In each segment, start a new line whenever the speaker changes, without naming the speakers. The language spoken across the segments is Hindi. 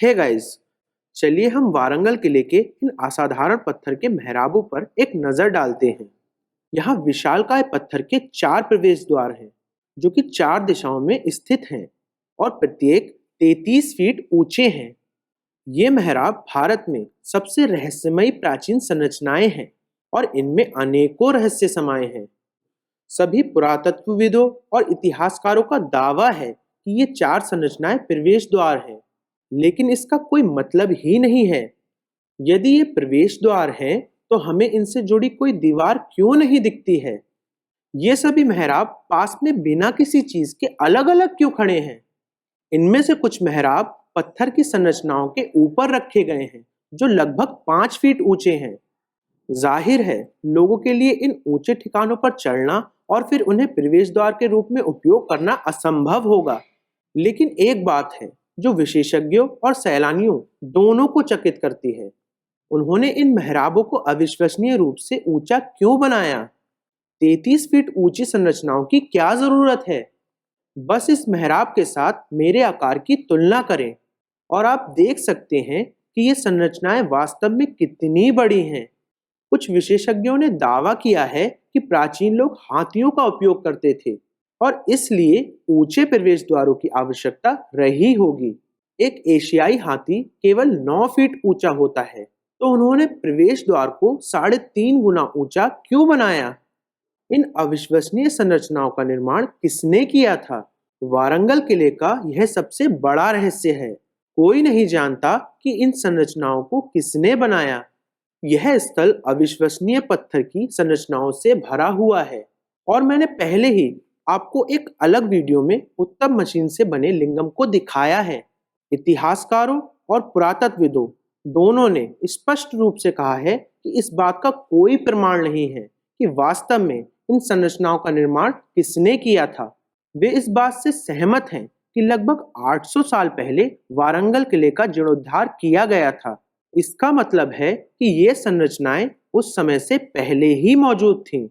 हे गाइस, चलिए हम वारंगल किले के इन असाधारण पत्थर के मेहराबों पर एक नजर डालते हैं। यहाँ विशालकाय पत्थर के 4 प्रवेश द्वार हैं, जो कि 4 दिशाओं में स्थित हैं और प्रत्येक 33 फीट ऊंचे हैं। ये मेहराब भारत में सबसे रहस्यमयी प्राचीन संरचनाएं हैं और इनमें अनेकों रहस्य समाये हैं। सभी पुरातत्वविदों और इतिहासकारों का दावा है कि ये 4 संरचनाएं प्रवेश द्वार हैं, लेकिन इसका कोई मतलब ही नहीं है। यदि ये प्रवेश द्वार हैं, तो हमें इनसे जुड़ी कोई दीवार क्यों नहीं दिखती है? ये सभी मेहराब पास में बिना किसी चीज के अलग-अलग क्यों खड़े हैं? इनमें से कुछ मेहराब पत्थर की संरचनाओं के ऊपर रखे गए हैं, जो लगभग 5 फीट ऊंचे हैं। जाहिर है, लोगों के लिए इन ऊंचे ठिकानों पर चढ़ना और फिर उन्हें प्रवेश द्वार के रूप में उपयोग करना असंभव होगा। लेकिन एक बात है जो विशेषज्ञों और सैलानियों दोनों को चकित करती है। उन्होंने इन मेहराबों को अविश्वसनीय रूप से ऊंचा क्यों बनाया? 33 फीट ऊंची संरचनाओं की क्या जरूरत है? बस इस मेहराब के साथ मेरे आकार की तुलना करें और आप देख सकते हैं कि ये संरचनाएं वास्तव में कितनी बड़ी हैं। कुछ विशेषज्ञों ने दावा किया है कि प्राचीन लोग हाथियों का उपयोग करते थे और इसलिए ऊंचे प्रवेश द्वारों की आवश्यकता रही होगी। एक एशियाई हाथी केवल 9 फीट ऊंचा होता है, तो उन्होंने प्रवेश द्वार को 3.5 गुना ऊंचा क्यों बनाया? इन अविश्वसनीय संरचनाओं का निर्माण किसने किया था? वारंगल किले का यह सबसे बड़ा रहस्य है। कोई नहीं जानता कि इन संरचनाओं को किसने बनाया। यह स्थल अविश्वसनीय पत्थर की संरचनाओं से भरा हुआ है और मैंने पहले ही आपको एक अलग वीडियो में उत्तम मशीन से बने लिंगम को दिखाया है। इतिहासकारों और पुरातत्वविदों दोनों ने स्पष्ट रूप से कहा है कि इस बात का कोई प्रमाण नहीं है कि वास्तव में इन संरचनाओं का निर्माण किसने किया था। वे इस बात से सहमत हैं कि लगभग 800 साल पहले वारंगल किले का जीर्णोद्धार किया गया था। इसका मतलब है कि ये संरचनाएं उस समय से पहले ही मौजूद थीं।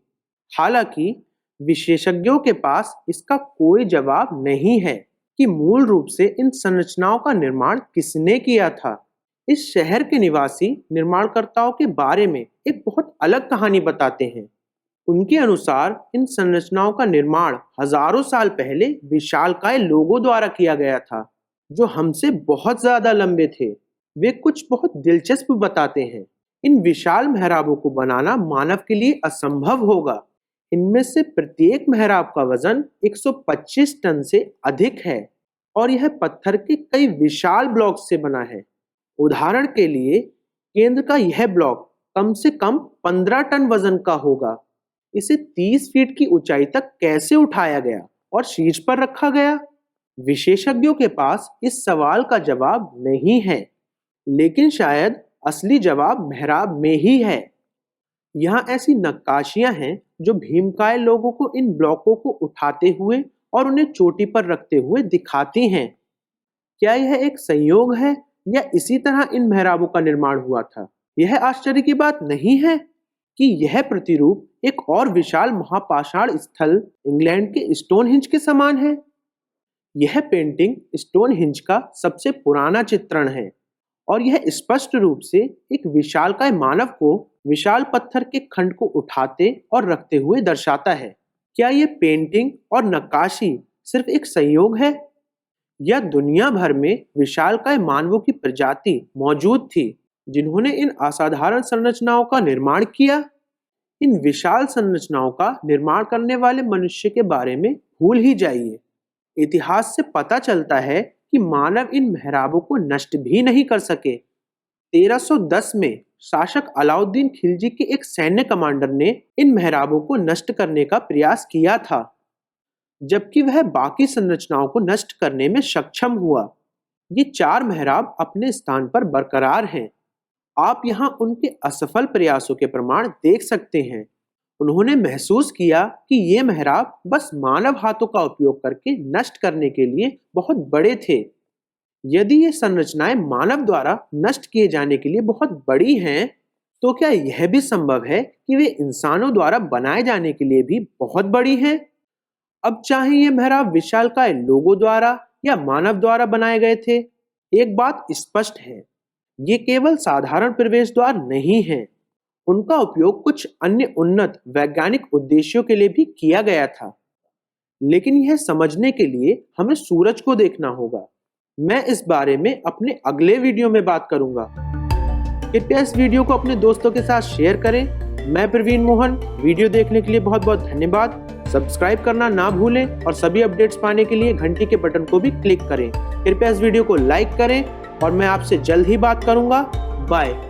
हालांकि विशेषज्ञों के पास इसका कोई जवाब नहीं है कि मूल रूप से इन संरचनाओं का निर्माण किसने किया था। इस शहर के निवासी निर्माणकर्ताओं के बारे में एक बहुत अलग कहानी बताते हैं। उनके अनुसार इन संरचनाओं का निर्माण हजारों साल पहले विशालकाय लोगों द्वारा किया गया था, जो हमसे बहुत ज्यादा लंबे थे। वे कुछ बहुत दिलचस्प बताते हैं। इन विशाल मेहराबों को बनाना मानव के लिए असंभव होगा। इनमें से प्रत्येक मेहराब का वजन 125 टन से अधिक है और यह पत्थर के कई विशाल ब्लॉक से बना है। उदाहरण के लिए, केंद्र का यह ब्लॉक कम से कम 15 टन वजन का होगा। इसे 30 फीट की ऊंचाई तक कैसे उठाया गया और शीर्ष पर रखा गया? विशेषज्ञों के पास इस सवाल का जवाब नहीं है, लेकिन शायद असली जवाब मेहराब में ही है। यहाँ ऐसी नक्काशियां हैं जो भीमकाय लोगों को इन ब्लॉकों को उठाते हुए और उन्हें चोटी पर रखते हुए दिखाती हैं। क्या यह एक संयोग है या इसी तरह इन मेहराबों का निर्माण हुआ था? यह आश्चर्य की बात नहीं है कि यह प्रतिरूप एक और विशाल महापाषाण स्थल इंग्लैंड के स्टोनहिंज के समान है। यह पेंटिंग स्टोनहिंज का सबसे पुराना चित्रण है और यह स्पष्ट रूप से एक विशालकाय मानव को विशाल पत्थर के खंड को उठाते और रखते हुए दर्शाता है। क्या यह पेंटिंग और नक्काशी सिर्फ एक संयोग है या दुनिया भर में विशालकाय मानवों की प्रजाति मौजूद थी जिन्होंने इन असाधारण संरचनाओं का निर्माण किया? इन विशाल संरचनाओं का निर्माण करने वाले मनुष्य के बारे में भूल ही जाइए। इतिहास से पता चलता है कि मानव इन मेहराबों को नष्ट भी नहीं कर सके। 1310 में शासक अलाउद्दीन खिलजी के एक सैन्य कमांडर ने इन मेहराबों को नष्ट करने का प्रयास किया था, जबकि वह बाकी संरचनाओं को नष्ट करने में सक्षम हुआ। ये 4 मेहराब अपने स्थान पर बरकरार हैं। आप यहाँ उनके असफल प्रयासों के प्रमाण देख सकते हैं। उन्होंने महसूस किया कि ये मेहराब बस मानव हाथों का उपयोग करके नष्ट करने के लिए बहुत बड़े थे। यदि ये संरचनाएं मानव द्वारा नष्ट किए जाने के लिए बहुत बड़ी हैं, तो क्या यह भी संभव है कि वे इंसानों द्वारा बनाए जाने के लिए भी बहुत बड़ी हैं? अब चाहे ये मेहराब विशालकाय लोगों द्वारा या मानव द्वारा बनाए गए थे, एक बात स्पष्ट है, ये केवल साधारण प्रवेश द्वार नहीं है। उनका उपयोग कुछ अन्य उन्नत वैज्ञानिक उद्देश्यों के लिए भी किया गया था। लेकिन यह समझने के लिए हमें सूरज को देखना होगा। मैं इस बारे में अपने अगले वीडियो में बात करूंगा। कृपया इस वीडियो को अपने दोस्तों के साथ शेयर करें। मैं प्रवीण मोहन, वीडियो देखने के लिए बहुत बहुत धन्यवाद। सब्सक्राइब करना ना भूलें और सभी अपडेट्स पाने के लिए घंटी के बटन को भी क्लिक करें। कृपया इस वीडियो को लाइक करें और मैं आपसे जल्द ही बात करूंगा। बाय।